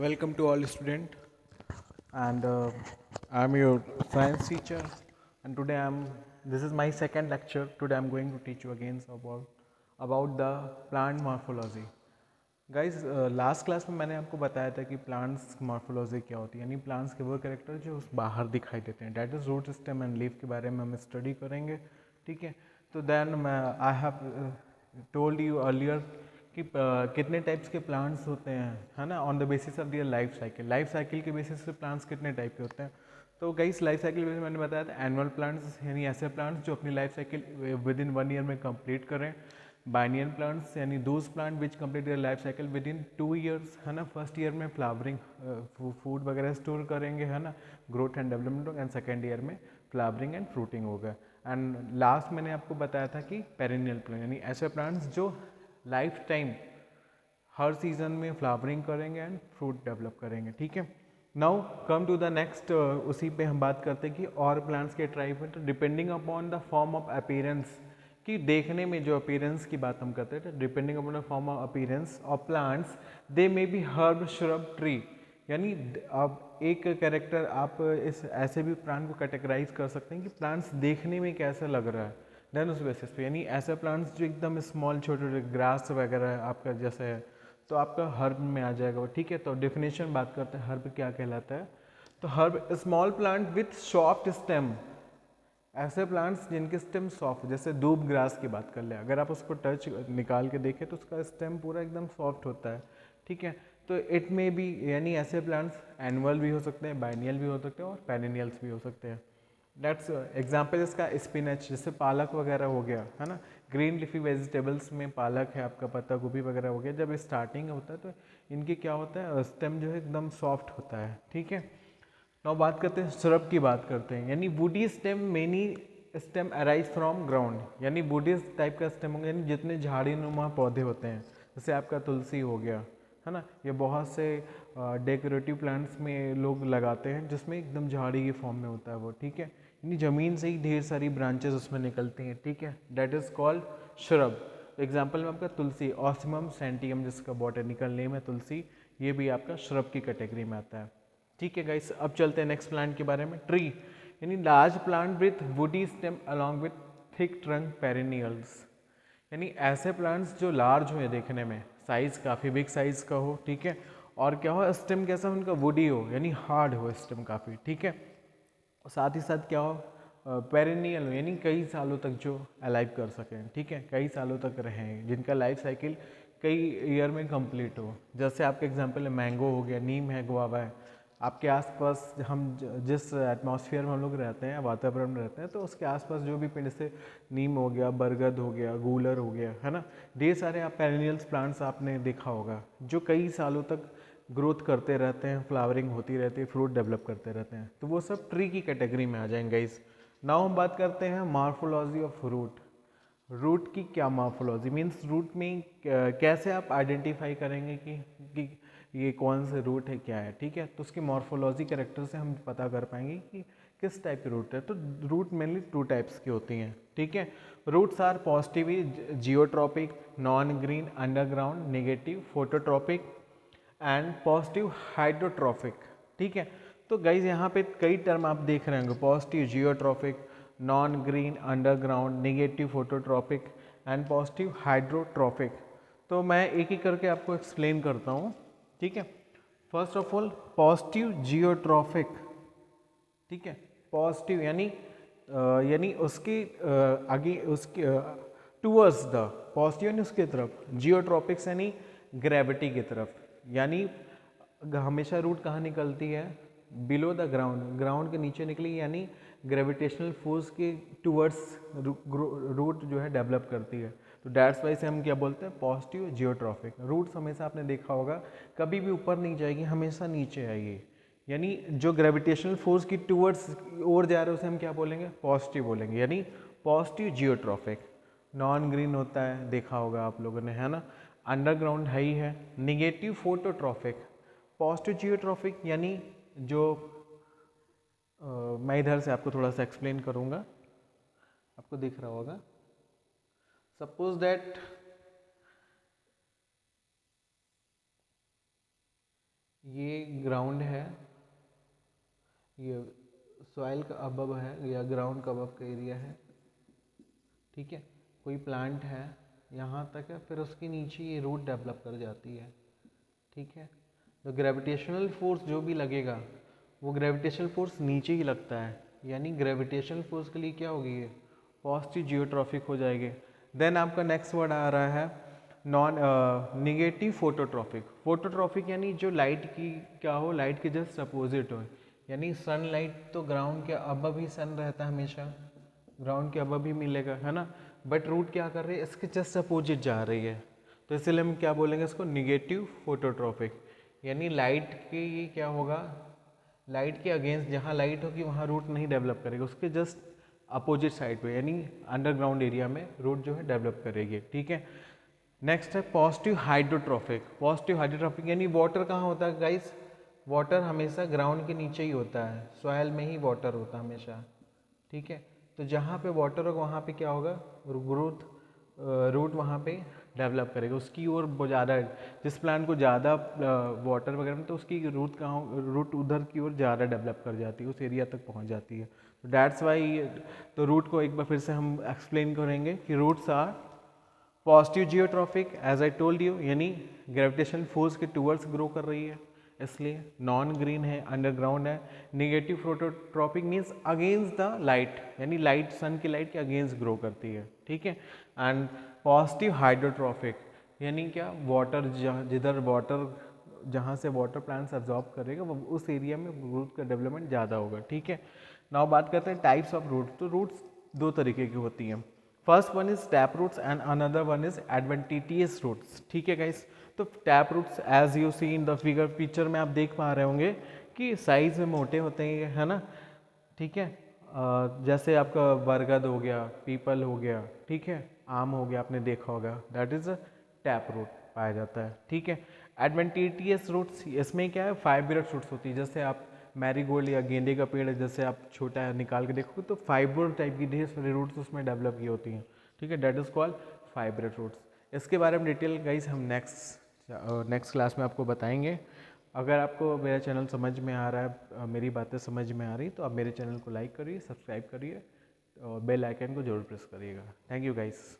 Welcome to all student, and I'm your science teacher, and today this is my second lecture. Today I'm going to teach you again about the plant morphology. Guys last class में मैंने आपको बताया था कि plants morphology क्या होती है, यानी प्लांट्स के वो कैरेक्टर जो उस बाहर दिखाई देते हैं, that is root system and leaf के बारे में हम स्टडी करेंगे। ठीक है, तो then I have told you earlier कि कितने टाइप्स के प्लांट्स होते हैं, है ना, on the basis of their life cycle के बेसिस पे प्लांट्स कितने टाइप के होते हैं। तो गाइस लाइफ साइकिल बेसिस मैंने बताया था एनुअल प्लांट्स, यानी ऐसे प्लांट्स जो अपनी life cycle with in 1 year में कंप्लीट करें। बाइनियल प्लांट्स यानी those plant which complete their life cycle with in 2 years, है ना। फर्स्ट ईयर में फ्लावरिंग फूड वगैरह स्टोर करेंगे, है ना, growth and development, and second year में फ्लावरिंग एंड फ्रूटिंग होगा। एंड लास्ट मैंने आपको बताया था कि पेरिनियल प्लांट यानी ऐसे प्लांट्स जो लाइफ टाइम हर सीजन में फ्लावरिंग करेंगे एंड फ्रूट डेवलप करेंगे। ठीक है, now come to the next, उसी पे हम बात करते हैं कि और प्लांट्स के टाइप हैं। तो depending upon the form of appearance, कि देखने में जो अपीयरेंस की बात हम करते हैं, depending upon the form of appearance of plants they may be herb shrub tree, यानी अब एक कैरेक्टर आप इस ऐसे भी प्लांट को कैटेगराइज कर सकते हैं कि प्लांट्स देखने में कैसा लग रहा है, देन उस बेसिस पे, यानी ऐसे प्लांट्स जो एकदम स्मॉल छोटे छोटे ग्रास वगैरह आपका जैसे है तो आपका हर्ब में आ जाएगा वो। ठीक है, तो डेफिनेशन बात करते हैं हर्ब क्या कहलाता है। तो herb small plant with soft stem, ऐसे प्लांट्स जिनके स्टेम सॉफ्ट, जैसे दूब ग्रास की बात कर ले, अगर आप उसको टच निकाल के देखें तो उसका स्टेम पूरा एकदम सॉफ्ट होता है। ठीक है, तो इट में भी, यानी ऐसे प्लांट्स एनुअल भी हो सकते हैं, बाइनियल भी हो सकते हैं और पेरिनियल्स भी हो सकते हैं। दैट्स एग्जाम्पल इसका स्पिनच, जैसे पालक वगैरह हो गया, है ना। ग्रीन लिफी वेजिटेबल्स में पालक है, आपका पत्ता गोभी वगैरह हो गया, जब स्टार्टिंग होता है तो इनके क्या होता है, स्टेम जो है एकदम सॉफ्ट होता है। ठीक है, नाउ बात करते हैं श्रब की, बात करते हैं, यानी woody stem many stem arise from ground, यानी वुडी टाइप का स्टेम होगा, यानी जितने झाड़ी नुमा पौधे होते हैं, जैसे आपका तुलसी हो गया, है ना, ये बहुत से डेकोरेटिव प्लांट्स में लोग लगाते हैं जिसमें एकदम झाड़ी के फॉर्म में होता है वो। ठीक है, यानी ज़मीन से ही ढेर सारी ब्रांचेस उसमें निकलती हैं। ठीक है, that is called shrub. Example में आपका तुलसी, ऑसिमम सेंटियम जिसका बॉटनिकल नेम है तुलसी, ये भी आपका श्रब की कैटेगरी में आता है। ठीक है गाइस, अब चलते हैं नेक्स्ट प्लांट के बारे में। ट्री यानी large plant with woody stem along with thick trunk perennials, यानी ऐसे प्लांट्स जो लार्ज हुए देखने में, साइज काफ़ी बिग साइज का हो। ठीक है, और क्या हो, स्टेम कैसा उनका वुडी हो, यानी हार्ड हो स्टेम काफ़ी। ठीक है, साथ ही साथ क्या हो, पेरिनियल हो, यानी कई सालों तक जो अलाइव कर सकें। ठीक है, कई सालों तक रहें, जिनका लाइफ साइकिल कई ईयर में कंप्लीट हो। जैसे आपके एग्जांपल है मैंगो हो गया, नीम है, गुआवा है। आपके आसपास हम जिस एटमॉस्फेयर में हम लोग रहते हैं, वातावरण में रहते हैं, तो उसके आसपास जो भी पेड़, जैसे नीम हो गया, बरगद हो गया, गूलर हो गया, है ना, ढेर सारे आप पेरिनियल्स प्लांट्स आपने देखा होगा जो कई सालों तक ग्रोथ करते रहते हैं, फ्लावरिंग होती रहती है, फ्रूट डेवलप करते रहते हैं, तो वो सब ट्री की कैटेगरी में आ जाएंगे इस। नाउ हम बात करते हैं मॉर्फोलॉजी ऑफ रूट। रूट की क्या मॉर्फोलॉजी मीन्स, रूट में कैसे आप आइडेंटिफाई करेंगे कि ये कौन से रूट है, क्या है। ठीक है, तो उसकी मॉर्फोलॉजी कैरेक्टर से हम पता कर पाएंगे कि किस टाइप की रूट है। तो रूट मेनली 2 टाइप्स की होती हैं। ठीक है, roots are positive geotropic, non green underground, negative phototropic and positive hydrotrophic. ठीक है, तो गाइज यहाँ पे कई टर्म आप देख रहे होंगे, positive geotrophic, non green underground, negative phototropic and positive hydrotrophic. तो मैं एक एक करके आपको एक्सप्लेन करता हूँ। ठीक है, first of all positive geotropic. ठीक है, पॉजिटिव यानी उसकी आगे उसके टूवर्ड्स द, पॉजिटिव यानी उसके तरफ, जियोट्रॉपिक्स यानी ग्रेविटी की तरफ, यानी हमेशा रूट कहाँ निकलती है, बिलो द ग्राउंड, ग्राउंड के नीचे निकली, यानी ग्रेविटेशनल फोर्स के टूवर्ड्स रूट जो है डेवलप करती है। तो डैट्स वाई से हम क्या बोलते हैं, पॉजिटिव जियोट्रॉफिक। रूट्स हमेशा आपने देखा होगा कभी भी ऊपर नहीं जाएगी, हमेशा नीचे आएगी, यानी जो ग्रेविटेशनल फोर्स की टूवर्ड्स ओर जा रहे हैं उसे हम क्या बोलेंगे, पॉजिटिव बोलेंगे, यानी पॉजिटिव जियोट्रॉफिक। नॉन ग्रीन होता है, देखा होगा आप लोगों ने, है ना, अंडरग्राउंड है ही है। Negative phototrophic. पॉजिटिव जियोट्रॉफिक यानी जो मैं इधर से आपको थोड़ा सा एक्सप्लेन करूँगा, आपको दिख रहा होगा। सपोज दैट ये ये ग्राउंड है, ये सॉइल का अबव है या ग्राउंड का अबव का एरिया है, ठीक है। कोई प्लांट है यहाँ तक है, फिर उसके नीचे ये रूट डेवलप कर जाती है, ठीक है। तो ग्रेविटेशनल फोर्स जो भी लगेगा वो ग्रेविटेशनल फोर्स नीचे ही लगता है, यानी ग्रेविटेशनल फोर्स के लिए क्या होगी, ये पॉजिटिव जियोट्रॉफिक हो जाएगी। देन आपका नेक्स्ट वर्ड आ रहा है नॉन निगेटिव फोटोट्रॉफिक। फोटोट्रॉफिक यानी जो लाइट की क्या हो, लाइट के जस्ट अपोजिट हो, यानी सनलाइट तो ग्राउंड के अबव ही सन रहता है हमेशा, ग्राउंड के अबव ही मिलेगा, है ना। बट रूट क्या कर रही है, इसके जस्ट अपोजिट जा रही है, तो इसलिए हम क्या बोलेंगे इसको, निगेटिव फोटोट्रॉफिक। यानी लाइट के ये क्या होगा, लाइट के अगेंस्ट जहाँ लाइट होगी वहाँ रूट नहीं डेवलप करेगा, उसके जस्ट अपोजिट साइड पे यानी अंडरग्राउंड एरिया में रूट जो है डेवलप करेगी, ठीक है। नेक्स्ट है पॉजिटिव हाइड्रोट्रॉफिक। पॉजिटिव हाइड्रोट्रॉफिक यानी वाटर कहाँ होता है गाइस, वाटर हमेशा ग्राउंड के नीचे ही होता है, सॉइल में ही वाटर होता है हमेशा, ठीक है। तो जहाँ पे वाटर होगा वहाँ पे क्या होगा, ग्रोथ रूट वहाँ पे डेवलप करेगा, उसकी ओर ज़्यादा, जिस प्लांट को ज़्यादा वाटर वगैरह में, तो उसकी रूट कहाँ, रूट उधर की ओर ज़्यादा डेवलप कर जाती है, उस एरिया तक पहुँच जाती है। तो डैट्स वाई, तो रूट को एक बार फिर से हम एक्सप्लेन करेंगे कि roots are positive geotropic as I told you, यानी ग्रेविटेशनल फोर्स के टूवर्ड्स ग्रो कर रही है, इसलिए नॉन ग्रीन है, अंडरग्राउंड है। Negative phototropic means against the light, यानी लाइट सन की लाइट के अगेंस्ट ग्रो करती है, ठीक है। एंड पॉजिटिव हाइड्रोट्रॉफिक यानी क्या, वाटर जिधर वाटर, जहाँ से वाटर प्लांट्स एब्जॉर्ब करेगा वो उस एरिया में रूट का डेवलपमेंट ज़्यादा होगा, ठीक है। नाउ बात करते हैं टाइप्स ऑफ रूट। तो रूट्स दो तरीके की होती हैं, first one is tap roots and another one is adventitious roots, ठीक है गाइस। तो tap roots as you see in the figure, picture में आप देख पा रहे होंगे कि साइज में मोटे होते हैं, है ना, ठीक है। जैसे आपका बरगद हो गया, पीपल हो गया, ठीक है, आम हो गया, आपने देखा होगा, that is a tap root पाया जाता है, ठीक है। एडवेंटिटियस रूट्स, इसमें क्या है, फाइब्रस रूट्स होती है, जैसे आप मैरीगोल्ड या गेंदे का पेड़ है, जैसे आप छोटा है निकाल के देखोगे तो फाइबर टाइप की ढेर सारी रूट्स उसमें डेवलप की होती हैं, ठीक है, date is called fibrate roots. इसके बारे में डिटेल गाइस हम नेक्स्ट क्लास में आपको बताएंगे। अगर आपको मेरा चैनल समझ में आ रहा है, मेरी बातें समझ में आ रही, तो आप मेरे चैनल को लाइक करिए, सब्सक्राइब करिए और बेल आइकन को जरूर प्रेस करिएगा। Thank you guys.